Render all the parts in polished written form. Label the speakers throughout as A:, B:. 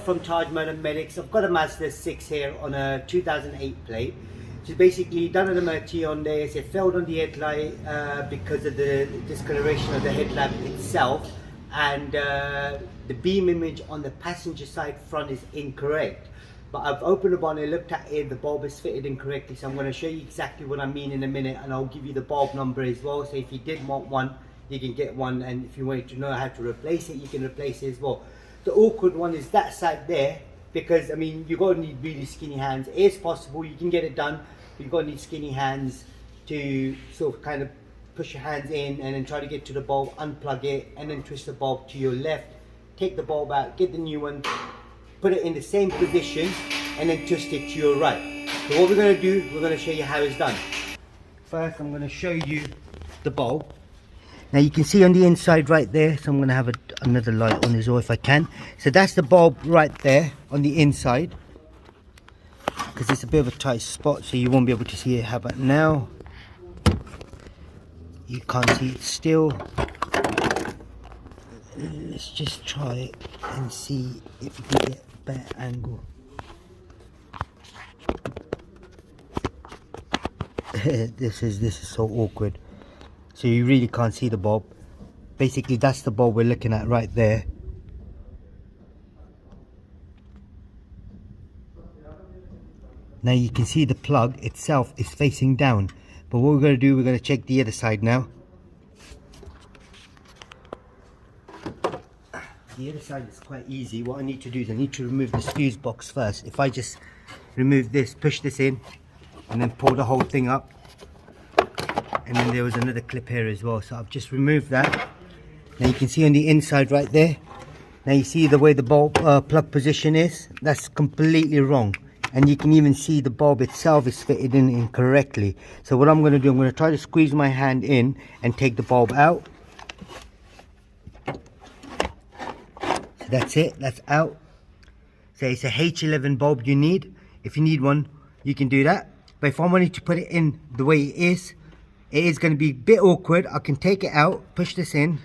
A: from Tajmotormedics. I've got a Mazda 6 here on a 2008 plate. So basically done an MOT on this. It failed on the headlight because of the discoloration of the headlamp itself, and the beam image on the passenger side front is incorrect. But I've opened the bonnet, looked at it, the bulb is fitted incorrectly, so I'm going to show you exactly what I mean in a minute, and I'll give you the bulb number as well, so if you did want one, you can get one, and if you wanted to know how to replace it, you can replace it as well. The awkward one is that side there, because I mean, you're going to need really skinny hands. It is possible, you can get it done, but you're going to need skinny hands to sort of kind of push your hands in and then try to get to the bulb, unplug it, and then twist the bulb to your left, take the bulb out, get the new one, put it in the same position, and then twist it to your right. So what we're going to do, we're going to show you how it's done. First, I'm going to show you the bulb. Now you can see on the inside right there, so I'm going to have another light on as well if I can. So that's the bulb right there on the inside, because it's a bit of a tight spot, so you won't be able to see it. How about now? You can't see it still. Let's just try it and see if we can get a better angle. This is so awkward. So you really can't see the bulb. Basically that's the bulb we're looking at right there. Now you can see the plug itself is facing down. But what we're going to do, we're going to check the other side now. The other side is quite easy. What I need to do is I need to remove this fuse box first. If I just remove this, push this in, and then pull the whole thing up, and then there was another clip here as well, so I've just removed that. Now you can see on the inside right there, now you see the way the bulb plug position is, that's completely wrong, and you can even see the bulb itself is fitted in incorrectly. So what I'm going to do, I'm going to try to squeeze my hand in and take the bulb out. So that's it, that's out. So it's a H11 bulb you need. If you need one, you can do that. But if I wanted to put it in the way it is going to be a bit awkward. I can take it out, push this in,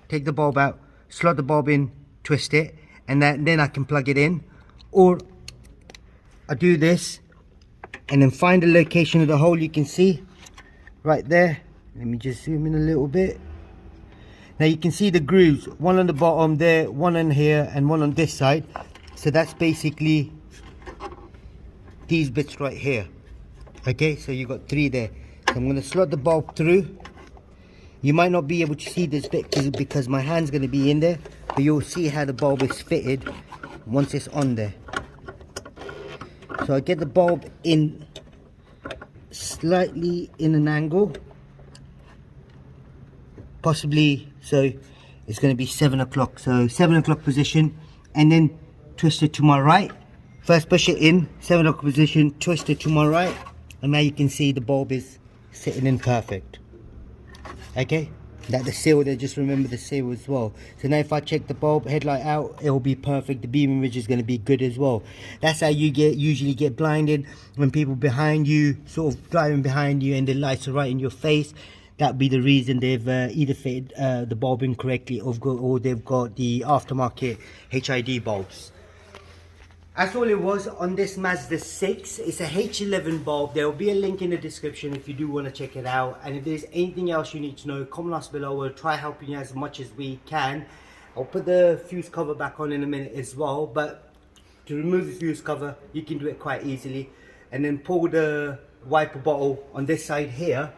A: take the bulb out, slot the bulb in, twist it, and then I can plug it in. Or I do this and then find the location of the hole. You can see right there. Let me just zoom in a little bit. Now you can see the grooves, one on the bottom there, one on here, and one on this side. So that's basically these bits right here. Okay, so you got 3 there. So I'm going to slot the bulb through. You might not be able to see this bit because my hand's going to be in there, but you'll see how the bulb is fitted once it's on there. So I get the bulb in slightly in an angle, possibly, so it's going to be 7 o'clock. So 7 o'clock position, and then twist it to my right. First push it in, 7 o'clock position, twist it to my right, and now you can see the bulb is sitting in perfect. Okay, that the seal there, just remember the seal as well. So now if I check the bulb headlight out, it will be perfect. The beam image is going to be good as well. That's how you usually get blinded, when people behind you, sort of driving behind you, and the lights are right in your face. That'd be the reason they've either fitted the bulb incorrectly, or they've got the aftermarket HID bulbs. That's all it was on this Mazda 6. It's a H11 bulb. There will be a link in the description if you do want to check it out. And if there's anything else you need to know, comment us below. We'll try helping you as much as we can. I'll put the fuse cover back on in a minute as well. But to remove the fuse cover, you can do it quite easily. And then pull the wiper bottle on this side here.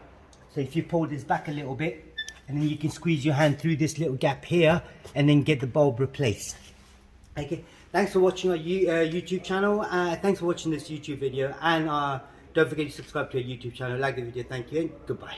A: So if you pull this back a little bit, and then you can squeeze your hand through this little gap here, and then get the bulb replaced. Okay. Thanks for watching our YouTube channel. Thanks for watching this YouTube video, and don't forget to subscribe to our YouTube channel, like the video. Thank you, and goodbye.